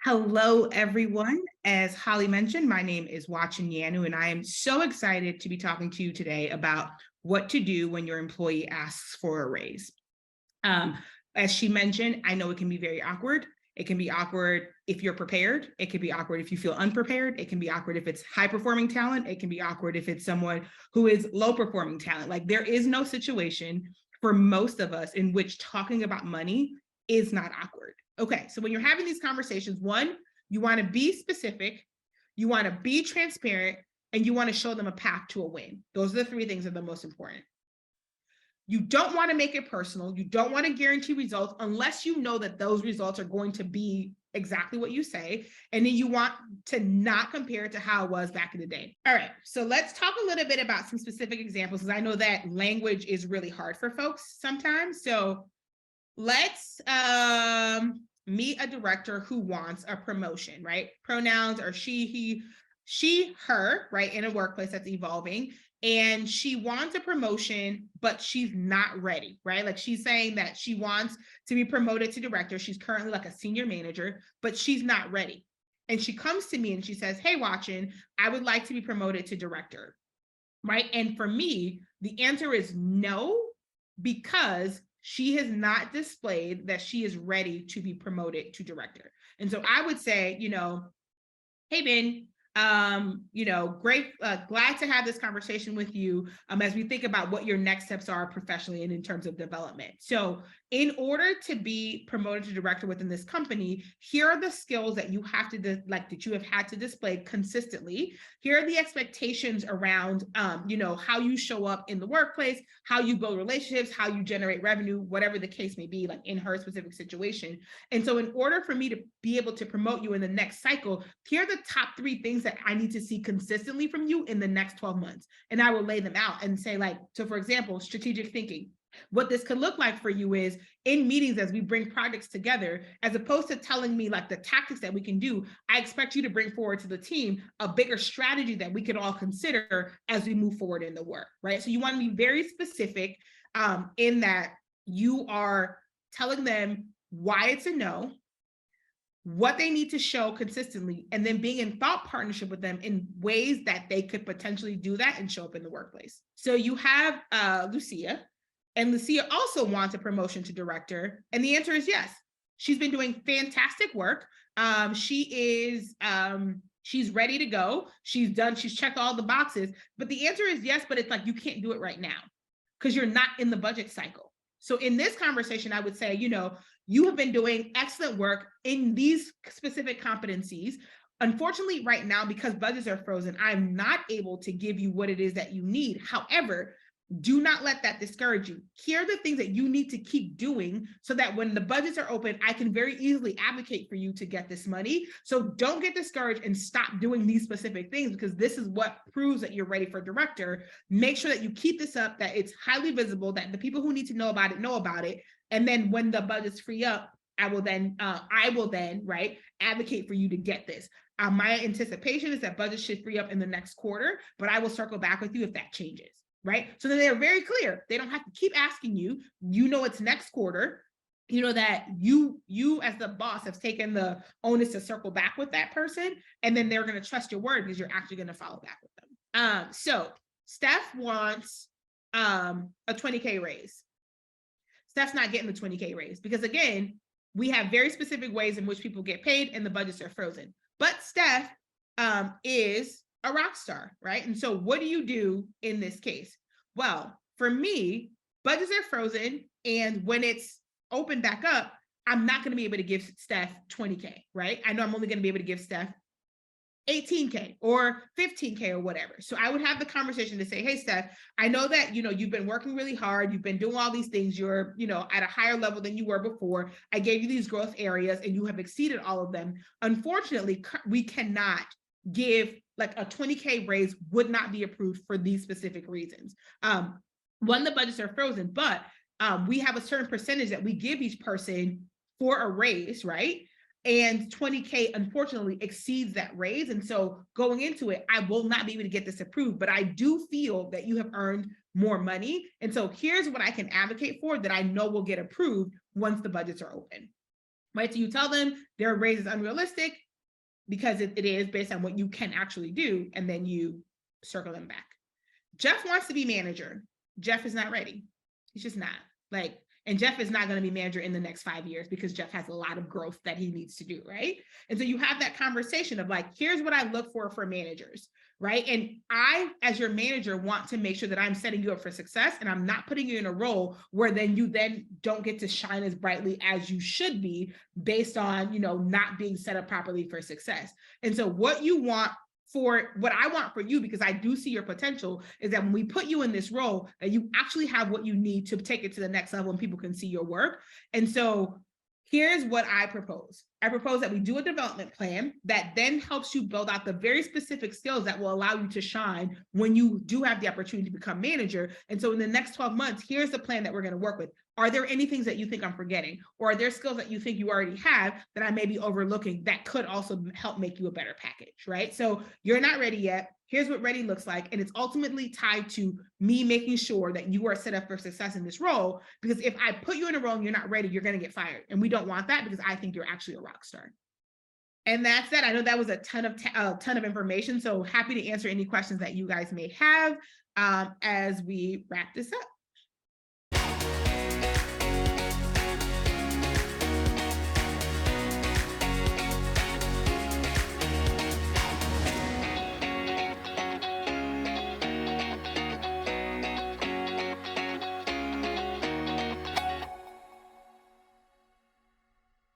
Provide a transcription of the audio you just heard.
Hello, everyone. As Holly mentioned, my name is Watchin Yanu, and I am so excited to be talking to you today about what to do when your employee asks for a raise. Um, as she mentioned, I know it can be very awkward. It can be awkward if you're prepared. It can be awkward if you feel unprepared. It can be awkward if it's high performing talent. It can be awkward if it's someone who is low performing talent. Like there is no situation for most of us in which talking about money is not awkward. Okay, so when you're having these conversations, one, you want to be specific, you want to be transparent, and you want to show them a path to a win. Those are the three things that are the most important. You don't want to make it personal. You don't want to guarantee results unless you know that those results are going to be exactly what you say. And then you want to not compare it to how it was back in the day. All right, so let's talk a little bit about some specific examples, because I know that language is really hard for folks sometimes. So let's meet a director who wants a promotion, right? Pronouns are she, her, right? In a workplace that's evolving. And she wants a promotion, but she's not ready, right? Like she's saying that she wants to be promoted to director. She's currently like a senior manager, but she's not ready. And she comes to me and she says, "Hey, Watchin, I would like to be promoted to director," right? And for me, the answer is no, because she has not displayed that she is ready to be promoted to director. And so I would say, hey, Ben, great, glad to have this conversation with you as we think about what your next steps are professionally and in terms of development. So in order to be promoted to director within this company, here are the skills that you have to that you have had to display consistently. Here are the expectations around how you show up in the workplace, how you build relationships, how you generate revenue, whatever the case may be, like in her specific situation. And so in order for me to be able to promote you in the next cycle, here are the top 3 things that I need to see consistently from you in the next 12 months. And I will lay them out and say, so for example, strategic thinking. What this could look like for you is in meetings as we bring projects together, as opposed to telling me like the tactics that we can do, I expect you to bring forward to the team a bigger strategy that we could all consider as we move forward in the work, right? So you want to be very specific in that you are telling them why it's a no, what they need to show consistently, and then being in thought partnership with them in ways that they could potentially do that and show up in the workplace. So you have Lucia. And Lucia also wants a promotion to director. And the answer is yes. She's been doing fantastic work. She's ready to go. She's checked all the boxes. But the answer is yes, but it's like, you can't do it right now because you're not in the budget cycle. So in this conversation, I would say, you have been doing excellent work in these specific competencies. Unfortunately, right now, because budgets are frozen, I'm not able to give you what it is that you need. However, do not let that discourage you. Here are the things that you need to keep doing so that when the budgets are open, I can very easily advocate for you to get this money. So don't get discouraged and stop doing these specific things, because this is what proves that you're ready for director. Make sure that you keep this up, that it's highly visible, that the people who need to know about it. And then when the budgets free up, I will then right, advocate for you to get this. My anticipation is that budgets should free up in the next quarter, but I will circle back with you if that changes. Right? So then they're very clear. They don't have to keep asking you. It's next quarter. That you as the boss have taken the onus to circle back with that person, and then they're going to trust your word because you're actually going to follow back with them. So Steph wants a 20K raise. Steph's not getting the 20K raise because, again, we have very specific ways in which people get paid and the budgets are frozen. But Steph is a rock star, right? And so what do you do in this case? Well, for me, budgets are frozen, and when it's open back up, I'm not going to be able to give Steph 20K, right? I know I'm only going to be able to give Steph 18K or 15K or whatever. So I would have the conversation to say, "Hey, Steph, I know that, you've been working really hard. You've been doing all these things. You're, at a higher level than you were before. I gave you these growth areas and you have exceeded all of them. Unfortunately, we cannot give like a 20K raise, would not be approved for these specific reasons. One, the budgets are frozen, but we have a certain percentage that we give each person for a raise, right? And 20K unfortunately exceeds that raise. And so going into it, I will not be able to get this approved, but I do feel that you have earned more money. And so here's what I can advocate for that I know will get approved once the budgets are open." right? So you tell them their raise is unrealistic because it is based on what you can actually do, and then you circle them back. Jeff wants to be manager. Jeff is not ready. He's just not. Like, and Jeff is not going to be manager in the next 5 years because Jeff has a lot of growth that he needs to do, right? And so you have that conversation of like, here's what I look for managers, right? And I, as your manager, want to make sure that I'm setting you up for success, and I'm not putting you in a role where then you don't get to shine as brightly as you should be based on, not being set up properly for success. And so what I want for you, because I do see your potential, is that when we put you in this role, that you actually have what you need to take it to the next level and people can see your work. And so here's what I propose. I propose that we do a development plan that then helps you build out the very specific skills that will allow you to shine when you do have the opportunity to become manager. And so in the next 12 months, here's the plan that we're going to work with. Are there any things that you think I'm forgetting? Or are there skills that you think you already have that I may be overlooking that could also help make you a better package, right? So you're not ready yet. Here's what ready looks like. And it's ultimately tied to me making sure that you are set up for success in this role. Because if I put you in a role and you're not ready, you're going to get fired. And we don't want that, because I think you're actually a rock star. And that's that. I know that was a ton of information. So happy to answer any questions that you guys may have as we wrap this up.